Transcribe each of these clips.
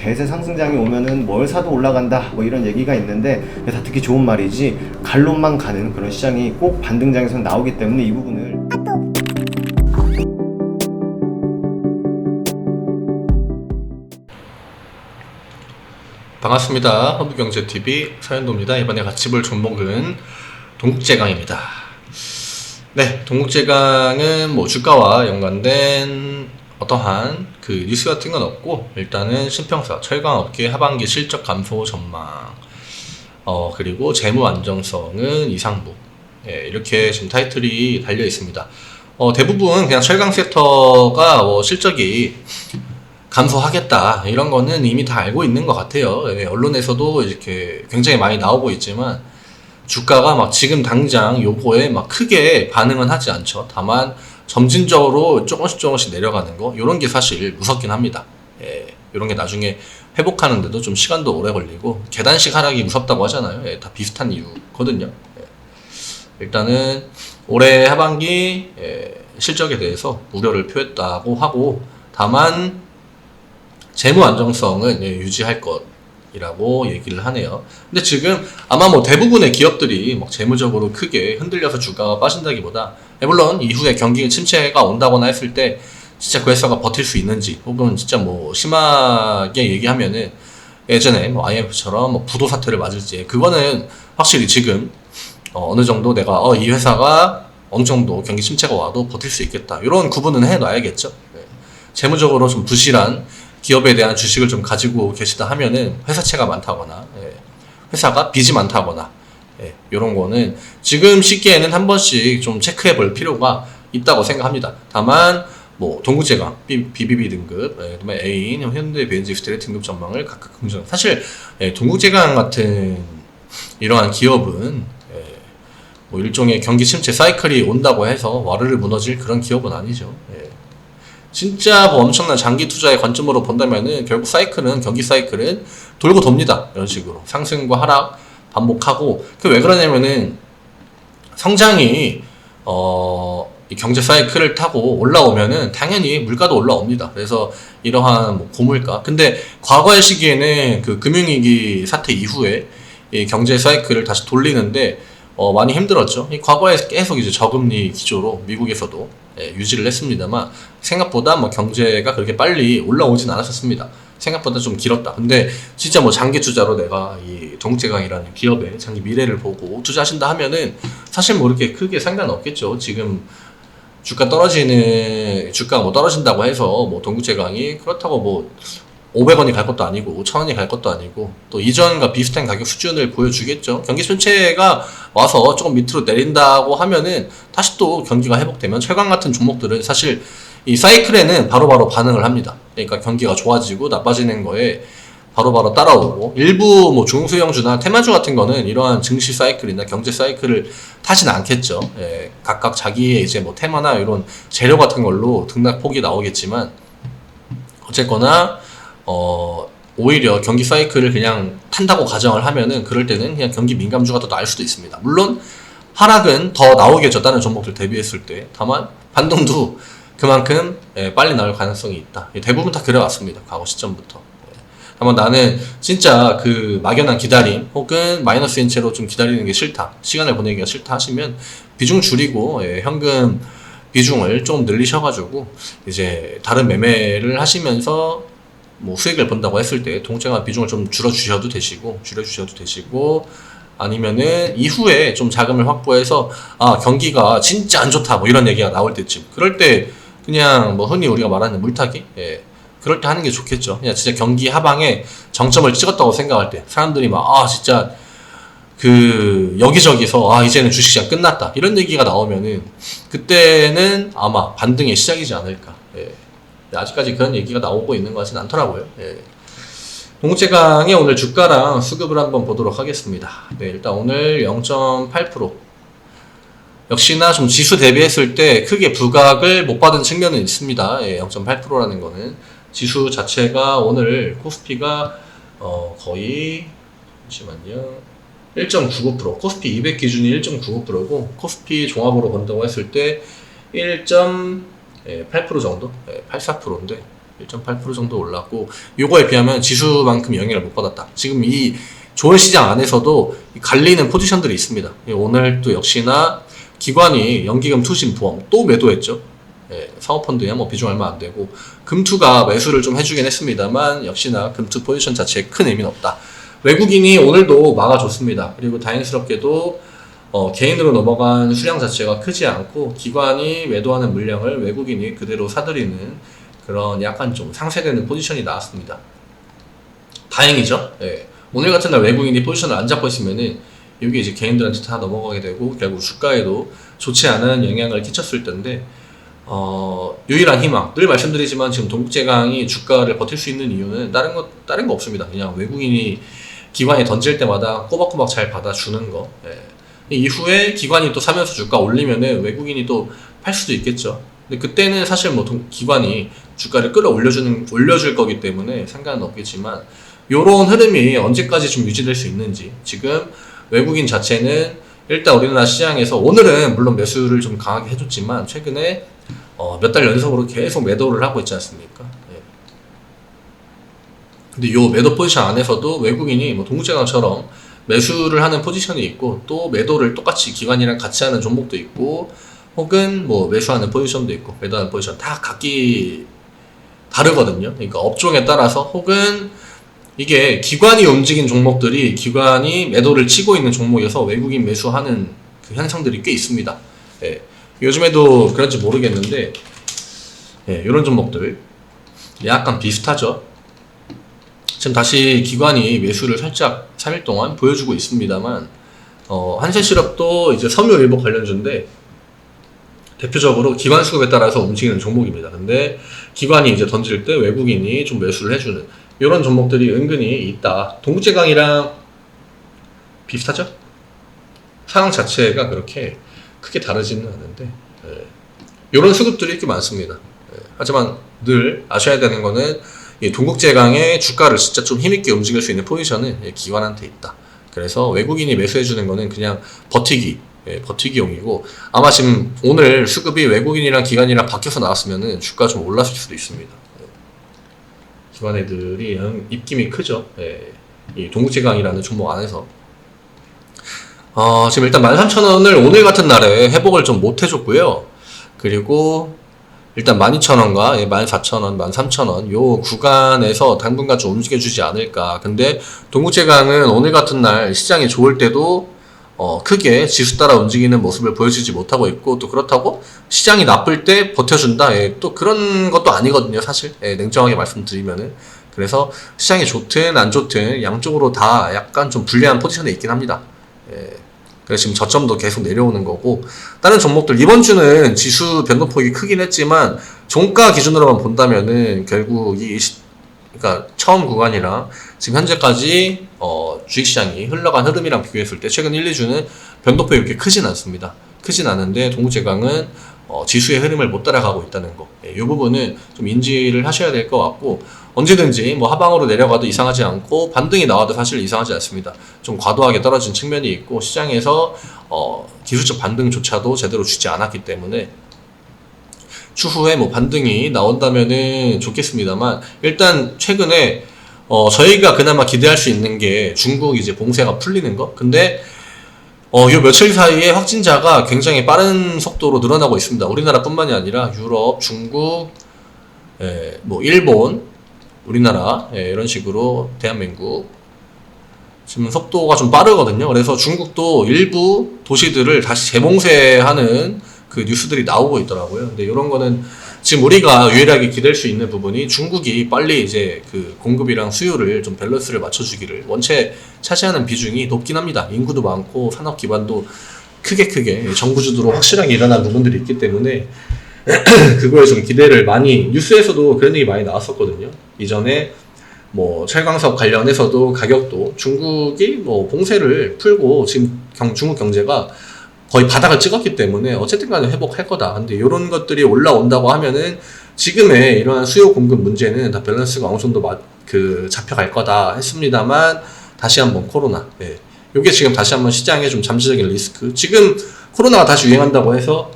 대세 상승장이 오면은 뭘 사도 올라간다 뭐 이런 얘기가 있는데 다 듣기 좋은 말이지 갈론만 가는 그런 시장이 꼭 반등장에서 나오기 때문에 이 부분을 반갑습니다. 허브경제TV 서현도입니다. 이번에 같이 볼 종목은 동국제강입니다. 네, 동국제강은 뭐 주가와 연관된 어떠한 그 뉴스 같은 건 없고, 일단은 신평사, 철강업계 하반기 실적 감소 전망, 그리고 재무 안정성은 이상부, 이렇게 지금 타이틀이 달려 있습니다. 대부분 그냥 철강 섹터가 실적이 감소하겠다 이런 거는 이미 다 알고 있는 것 같아요. 언론에서도 이렇게 굉장히 많이 나오고 있지만 주가가 막 지금 당장 요거에 막 크게 반응은 하지 않죠. 다만 점진적으로 조금씩 내려가는 거, 요런 게 사실 무섭긴 합니다. 요런 게 나중에 회복하는데도 좀 시간도 오래 걸리고, 계단식 하락이 무섭다고 하잖아요. 다 비슷한 이유거든요. 일단은 올해 하반기 실적에 대해서 우려를 표했다고 하고, 다만 재무 안정성은 유지할 것이라고 얘기를 하네요. 근데 지금 아마 뭐 대부분의 기업들이 막 재무적으로 크게 흔들려서 주가가 빠진다기보다, 물론 이후에 경기 침체가 온다거나 했을 때 진짜 그 회사가 버틸 수 있는지, 혹은 진짜 뭐 심하게 얘기하면은 예전에 뭐 IMF처럼 뭐 부도 사태를 맞을지, 그거는 확실히 지금 어느 정도 내가 이 회사가 어느 정도 경기 침체가 와도 버틸 수 있겠다, 이런 구분은 해놔야겠죠. 재무적으로 좀 부실한 기업에 대한 주식을 좀 가지고 계시다 하면은 회사채가 많다거나, 회사가 빚이 많다거나, 이런 거는 지금 시기에는 한 번씩 좀 체크해 볼 필요가 있다고 생각합니다. 다만 뭐 동국제강, BBB 등급, 그다음에 A인, 현대, BNG, 스테레 등급 전망을 각각 긍정. 사실 동국제강 같은 이러한 기업은 뭐 일종의 경기 침체 사이클이 온다고 해서 와르르 무너질 그런 기업은 아니죠. 진짜 뭐 엄청난 장기 투자의 관점으로 본다면은 결국 사이클은, 경기 사이클은 돌고 돕니다. 이런 식으로 상승과 하락 반복하고, 그 왜 그러냐면은 성장이 이 경제 사이클을 타고 올라오면은 당연히 물가도 올라옵니다. 그래서 이러한 뭐 고물가, 근데 과거의 시기에는 그 금융위기 사태 이후에 이 경제 사이클을 다시 돌리는데 많이 힘들었죠. 이 과거에 계속 이제 저금리 기조로 미국에서도 유지를 했습니다만, 생각보다 뭐 경제가 그렇게 빨리 올라오진 않았었습니다. 생각보다 좀 길었다. 근데 진짜 뭐 장기 투자로 내가 이 동국제강이라는 기업의 장기 미래를 보고 투자하신다 하면은 사실 뭐 이렇게 크게 상관없겠죠. 지금 주가가 뭐 떨어진다고 해서 뭐 동국제강이 그렇다고 뭐 500원이 갈 것도 아니고 1000원이 갈 것도 아니고, 또 이전과 비슷한 가격 수준을 보여주겠죠. 경기 침체가 와서 조금 밑으로 내린다고 하면은 다시 또 경기가 회복되면 철강 같은 종목들은 사실 이 사이클에는 바로바로 반응을 합니다. 그러니까 경기가 좋아지고 나빠지는 거에 바로바로 따라오고, 일부 뭐 중소형주나 테마주 같은 거는 이러한 증시 사이클이나 경제 사이클을 타진 않겠죠. 각각 자기의 이제 뭐 테마나 이런 재료 같은 걸로 등락폭이 나오겠지만, 어쨌거나 오히려 경기 사이클을 그냥 탄다고 가정을 하면은, 그럴 때는 그냥 경기 민감주가 더 나을 수도 있습니다. 물론 하락은 더 나오겠죠, 다른 종목들 대비했을 때. 다만 반등도 그만큼 빨리 나올 가능성이 있다. 대부분 다 그래왔습니다, 과거 시점부터. 다만 나는 진짜 그 막연한 기다림 혹은 마이너스 인체로 좀 기다리는 게 싫다, 시간을 보내기가 싫다 하시면 비중 줄이고 현금 비중을 좀 늘리셔가지고 이제 다른 매매를 하시면서 뭐 수익을 본다고 했을 때 동국제강 비중을 좀 줄여주셔도 되시고, 아니면은 이후에 좀 자금을 확보해서 경기가 진짜 안 좋다 뭐 이런 얘기가 나올 때쯤, 그럴 때 그냥 뭐 흔히 우리가 말하는 물타기, 그럴 때 하는 게 좋겠죠. 그냥 진짜 경기 하방에 정점을 찍었다고 생각할 때, 사람들이 막 진짜 그 여기저기서 이제는 주식시장 끝났다 이런 얘기가 나오면은 그때는 아마 반등의 시작이지 않을까. 아직까지 그런 얘기가 나오고 있는 것 같지는 않더라고요. 동국제강의 오늘 주가랑 수급을 한번 보도록 하겠습니다. 일단 오늘 0.8%, 역시나 좀 지수 대비했을 때 크게 부각을 못 받은 측면은 있습니다. 0.8%라는 거는 지수 자체가 오늘 코스피가 거의, 잠시만요, 1.99%, 코스피 200 기준이 1.99%고 코스피 종합으로 본다고 했을 때 1.8% 정도, 84%인데 1.8% 정도 올랐고, 요거에 비하면 지수만큼 영향을 못 받았다. 지금 이 좋은 시장 안에서도 갈리는 포지션들이 있습니다. 오늘 또 역시나 기관이 연기금 투신 보험 또 매도했죠. 예, 사모펀드야 뭐 비중 얼마 안 되고, 금투가 매수를 좀 해주긴 했습니다만 역시나 금투 포지션 자체에 큰 의미는 없다. 외국인이 오늘도 막아줬습니다. 그리고 다행스럽게도 개인으로 넘어간 수량 자체가 크지 않고 기관이 매도하는 물량을 외국인이 그대로 사들이는 그런 약간 좀 상쇄되는 포지션이 나왔습니다. 다행이죠. 예. 오늘 같은 날 외국인이 포지션을 안 잡고 있으면은 이게 이제 개인들한테 다 넘어가게 되고 결국 주가에도 좋지 않은 영향을 끼쳤을 텐데, 유일한 희망, 늘 말씀드리지만 지금 동국제강이 주가를 버틸 수 있는 이유는 다른 거 없습니다. 그냥 외국인이 기관이 던질 때마다 꼬박꼬박 잘 받아주는 거. 예. 이후에 기관이 또 사면서 주가 올리면은 외국인이 또 팔 수도 있겠죠. 근데 그때는 사실 뭐 기관이 주가를 올려줄 거기 때문에 상관은 없겠지만, 요런 흐름이 언제까지 좀 유지될 수 있는지. 지금 외국인 자체는 일단 우리나라 시장에서 오늘은 물론 매수를 좀 강하게 해줬지만 최근에 몇 달 연속으로 계속 매도를 하고 있지 않습니까? 예. 근데 요 매도 포지션 안에서도 외국인이 뭐 동국제강처럼 매수를 하는 포지션이 있고, 또 매도를 똑같이 기관이랑 같이 하는 종목도 있고, 혹은 뭐 매수하는 포지션도 있고, 매도하는 포지션 다 각기 다르거든요. 그러니까 업종에 따라서, 혹은 이게 기관이 움직인 종목들이 기관이 매도를 치고 있는 종목에서 외국인 매수하는 그 현상들이 꽤 있습니다. 예. 요즘에도 그런지 모르겠는데, 예, 이런 종목들 약간 비슷하죠. 지금 다시 기관이 매수를 살짝 3일 동안 보여주고 있습니다만, 한세실업도 이제 섬유일보 관련주인데 대표적으로 기관 수급에 따라서 움직이는 종목입니다. 근데 기관이 이제 던질 때 외국인이 좀 매수를 해주는 이런 종목들이 은근히 있다. 동국제강이랑 비슷하죠? 상황 자체가 그렇게 크게 다르지는 않은데, 이런 수급들이 꽤 많습니다. 하지만 늘 아셔야 되는 거는 이 동국제강의 주가를 진짜 좀 힘있게 움직일 수 있는 포지션은 기관한테 있다. 그래서 외국인이 매수해주는 거는 그냥 버티기용이고, 아마 지금 오늘 수급이 외국인이랑 기관이랑 바뀌어서 나왔으면은 주가 좀 올랐을 수도 있습니다. 기관 애들이 입김이 크죠. 이 동국제강이라는 종목 안에서. 지금 일단 13,000원을 오늘 같은 날에 회복을 좀 못 해줬고요. 그리고 일단 12,000원과 14,000원, 13,000원 요 구간에서 당분간 좀 움직여주지 않을까. 근데 동국제강은 오늘 같은 날 시장이 좋을 때도 크게 지수 따라 움직이는 모습을 보여주지 못하고 있고, 또 그렇다고 시장이 나쁠 때 버텨준다. 또 그런 것도 아니거든요, 사실. 냉정하게 말씀드리면은. 그래서 시장이 좋든 안 좋든 양쪽으로 다 약간 좀 불리한 포지션에 있긴 합니다. 그래서 지금 저점도 계속 내려오는 거고, 다른 종목들 이번 주는 지수 변동폭이 크긴 했지만 종가 기준으로만 본다면은 결국 그러니까 처음 구간이랑 지금 현재까지 주식시장이 흘러간 흐름이랑 비교했을 때 최근 1, 2주는 변동폭이 그렇게 크진 않습니다. 크진 않은데 동국제강은 지수의 흐름을 못 따라가고 있다는 거, 이 부분은 좀 인지를 하셔야 될 것 같고, 언제든지 뭐 하방으로 내려가도 이상하지 않고 반등이 나와도 사실 이상하지 않습니다. 좀 과도하게 떨어진 측면이 있고, 시장에서 기술적 반등조차도 제대로 주지 않았기 때문에 추후에 뭐 반등이 나온다면은 좋겠습니다만, 일단 최근에 저희가 그나마 기대할 수 있는 게 중국 이제 봉쇄가 풀리는 거. 근데 요 며칠 사이에 확진자가 굉장히 빠른 속도로 늘어나고 있습니다. 우리나라뿐만이 아니라 유럽, 중국, 뭐 일본, 우리나라, 이런 식으로 대한민국 지금 속도가 좀 빠르거든요. 그래서 중국도 일부 도시들을 다시 재봉쇄하는 그 뉴스들이 나오고 있더라고요. 근데 이런 거는 지금 우리가 유일하게 기댈 수 있는 부분이 중국이 빨리 이제 그 공급이랑 수요를 좀 밸런스를 맞춰주기를, 원체 차지하는 비중이 높긴 합니다. 인구도 많고 산업 기반도 크게 정부주도로 확실하게 일어난 부분들이 있기 때문에 그거에 좀 기대를 많이, 뉴스에서도 그런 얘기 많이 나왔었거든요. 이전에 뭐 철강사업 관련해서도 가격도 중국이 뭐 봉쇄를 풀고 지금 중국 경제가 거의 바닥을 찍었기 때문에 어쨌든 간에 회복할 거다. 근데 이런 것들이 올라온다고 하면은 지금의 이러한 수요 공급 문제는 다 밸런스가 어느 정도 잡혀갈 거다 했습니다만, 다시 한번 코로나, 요게 지금 다시 한번 시장에 좀 잠재적인 리스크. 지금 코로나가 다시 유행한다고 해서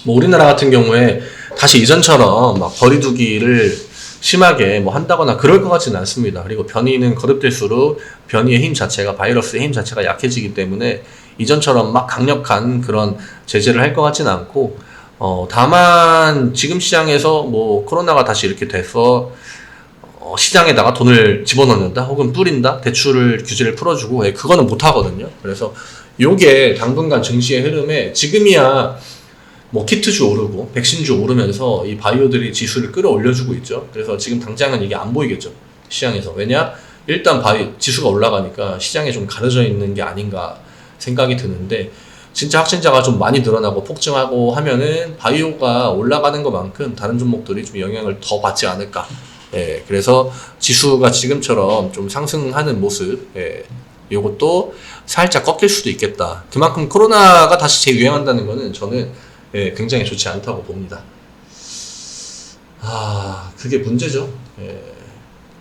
뭐 우리나라 같은 경우에 다시 이전처럼 막 거리두기를 심하게 뭐 한다거나 그럴 것 같지는 않습니다. 그리고 변이는 거듭될수록 변이의 힘 자체가, 바이러스의 힘 자체가 약해지기 때문에 이전처럼 막 강력한 그런 제재를 할 것 같지는 않고, 다만 지금 시장에서 뭐 코로나가 다시 이렇게 돼서 시장에다가 돈을 집어넣는다 혹은 뿌린다, 대출을 규제를 풀어주고, 그거는 못 하거든요. 그래서 요게 당분간 증시의 흐름에 지금이야 뭐 키트주 오르고 백신주 오르면서 이 바이오들이 지수를 끌어올려주고 있죠. 그래서 지금 당장은 이게 안 보이겠죠, 시장에서. 왜냐? 일단 지수가 올라가니까 시장에 좀 가려져 있는 게 아닌가 생각이 드는데, 진짜 확진자가 좀 많이 늘어나고 폭증하고 하면은 바이오가 올라가는 것만큼 다른 종목들이 좀 영향을 더 받지 않을까. 그래서 지수가 지금처럼 좀 상승하는 모습, 요것도 살짝 꺾일 수도 있겠다. 그만큼 코로나가 다시 재유행한다는 거는 저는 굉장히 좋지 않다고 봅니다. 그게 문제죠.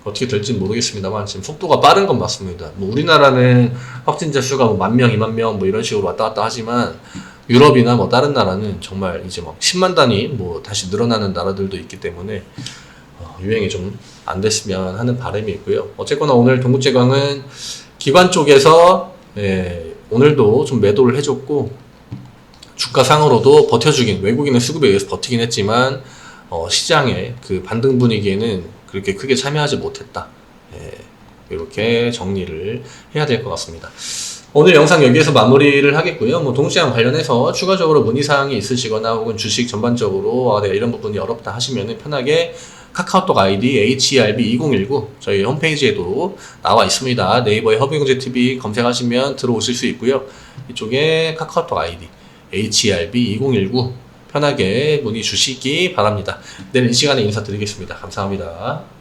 어떻게 될지는 모르겠습니다만 지금 속도가 빠른 건 맞습니다. 뭐 우리나라는 확진자 수가 뭐 10,000명, 20,000명 뭐 이런 식으로 왔다 갔다 하지만, 유럽이나 뭐 다른 나라는 정말 이제 막 10만 단위 뭐 다시 늘어나는 나라들도 있기 때문에 유행이 좀 안 됐으면 하는 바람이 있고요. 어쨌거나 오늘 동국제광은 기관 쪽에서 오늘도 좀 매도를 해줬고, 주가 상으로도 버텨주긴, 외국인의 수급에 의해서 버티긴 했지만 시장의 그 반등 분위기에는 그렇게 크게 참여하지 못했다. 이렇게 정리를 해야 될 것 같습니다. 오늘 영상 여기에서 마무리를 하겠고요. 뭐 동시장 관련해서 추가적으로 문의사항이 있으시거나 혹은 주식 전반적으로 내가 이런 부분이 어렵다 하시면 편하게 카카오톡 아이디 HERB2019 저희 홈페이지에도 나와 있습니다. 네이버에 허브경제TV 검색하시면 들어오실 수 있고요. 이쪽에 카카오톡 아이디 HERB2019 편하게 문의 주시기 바랍니다. 내일 이 시간에 인사드리겠습니다. 감사합니다.